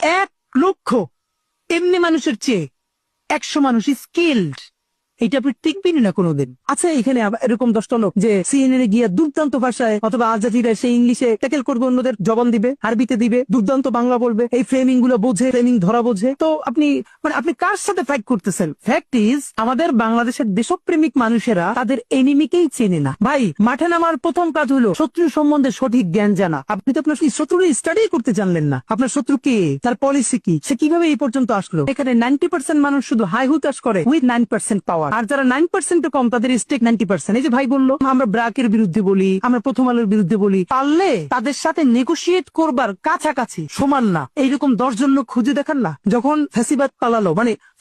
1 লক্ষ এমনি মানুষের চেয়ে 100 মানুষ স্কিল্ড, এটা আপনি টিকবেন না কোনোদিন। আচ্ছা, এখানে এরকম 10টা লোক যে সিএনএন এ গিয়ে দুর্দান্ত ভাষায় অথবা আল জাজিরায় সে ইংলিশে ট্যাকেল করবে, অন্যদের জবান দিবে, আরবিতে দিবে, দুর্দান্ত বাংলা বলবে, এই ফ্রেমিং গুলো বোঝে, ফ্রেমিং ধরা বোঝে। তো আপনি আপনি কার সাথে ফাইট করতেছেন? ফ্যাক্ট ইজ, আমাদের বাংলাদেশের দেশপ্রেমিক মানুষেরা তাদের এনিমিকেই চেনে না। ভাই, মাঠে নামার প্রথম কাজ হলো শত্রু সম্বন্ধে সঠিক জ্ঞান জানা। আপনি তো আপনার শত্রুর স্টাডি করতে জানলেন না। আপনার শত্রু কে, তার পলিসি কি, সে কিভাবে এই পর্যন্ত আসলো। এখানে 90% মানুষ শুধু হাই হুতাশ করে উইথ 9% পাওয়ার, আর যারা 9% কম তাদের স্টেক 90%। এই যে ভাই বললো আমরা ব্র্যাকের বিরুদ্ধে বলি, আমরা প্রথম আলোর বিরুদ্ধে বলি, পারলে তাদের সাথে নেগোশিয়েট করবার কাছাকাছি সমান না এইরকম 10 জন লোক খুঁজে দেখান না। যখন ফ্যাসিবাদ পালালো,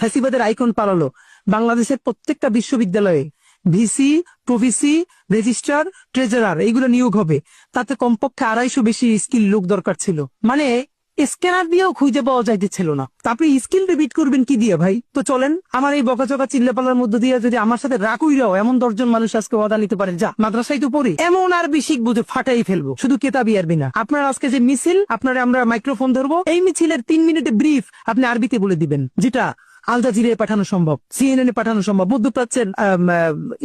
ফ্যাসিবাদের আইকন পালালো, বাংলাদেশের প্রত্যেকটা বিশ্ববিদ্যালয়ে ভিসি, প্রভিসি, রেজিস্ট্রার, ট্রেজারার এইগুলো নিয়োগ হবে। তাতে কমপক্ষে 250 বেশি স্কিল লোক দরকার ছিল। স্ক্যানার দিয়েও খুঁজে পাওয়া যাইতেছিল না। আপনি স্কিল রিপিট করবেন কি দিয়ে ভাই? তো চলেন, আমার এই বকাচকা চিল্লাপাল্লার মধ্যে দিয়ে যদি আমার সাথে রাকুইরাও এমন 10 জন মানুষ আজকে ওয়াদা নিতে পারে, যা মাদ্রাসায় তো পড়ি, এমন আরবি শিখবো যে ফাটাই ফেলবো, শুধু কেতাবি আরবি না। আপনার আজকে যে মিছিল, আপনারা আমরা মাইক্রোফোন ধরবো, এই মিছিলের 3 মিনিটে ব্রিফ আপনি আরবিতে বলে দিবেন, যেটা আল জাজিরায় পাঠানো সম্ভব, সিএনএন এ পাঠানো সম্ভব, মধ্যপ্রাচ্যের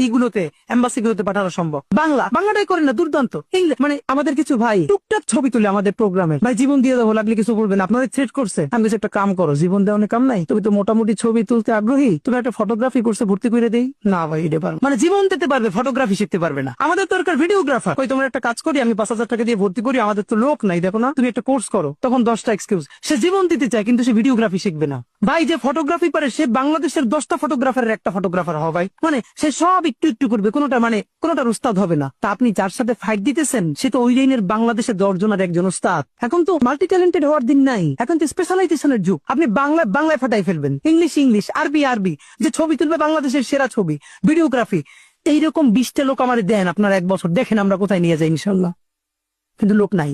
ইগুলোতে, এম্বাসিগুলোতে পাঠানো সম্ভব। বাংলাটাই করেন না, দুর্দান্ত। আমাদের কিছু ভাই টুকটাক ছবি তুলে আমাদের প্রোগ্রামে, ভাই জীবন দিয়ে দেবো, লাগলে কিছু বলবেন, আপনাদের থ্রেট করছে। আমি কিছু একটা কাম করো, জীবন দেওয়া কাম নাই, তুমি তো মোটামুটি ছবি তুলতে আগ্রহী, তুমি একটা ফটোগ্রাফি কোর্সে ভর্তি করে দেই না। ভাই এটা পারবে জীবন দিতে পারবে, ফটোগ্রাফি শিখতে পারবে না। আমাদের দরকার ভিডিওগ্রাফার। ওই তোমার একটা কাজ করি, আমি 5,000 টাকা দিয়ে ভর্তি করি, আমাদের তো লোক নাই, দেখো না, তুমি একটা কোর্স করো। তখন 10টা এক্সকিউজ। সে জীবন দিতে চায় কিন্তু সে ভিডিওগ্রাফি শিখবে না। ভাই যে ফটোগ্রাফি পারে সে বাংলাদেশের 10টা ফটোগ্রাফারের একটা ফটোগ্রাফার হবে। ভাই সে সব একটু একটু করবে, কোনোটার উস্তাদ হবে না। তা আপনি যার সাথে ফাইট দিতেছেন সে তো ওই লাইনের বাংলাদেশের 10 জনের একজন উস্তাদ। এখন তো মাল্টি ট্যালেন্টেড হওয়ার দিন নাই, এখন তো স্পেশালাইজেশনের যুগ। আপনি বাংলায় ফাটাই ফেলবেন, ইংলিশ, আরবি, যে ছবি তুলবে বাংলাদেশের সেরা ছবি, ভিডিওগ্রাফি। এইরকম 20টা লোক আমার দেন, আপনার 1 বছর দেখেন আমরা কোথায় নিয়ে যাই ইনশাল্লাহ। কিন্তু লোক নাই।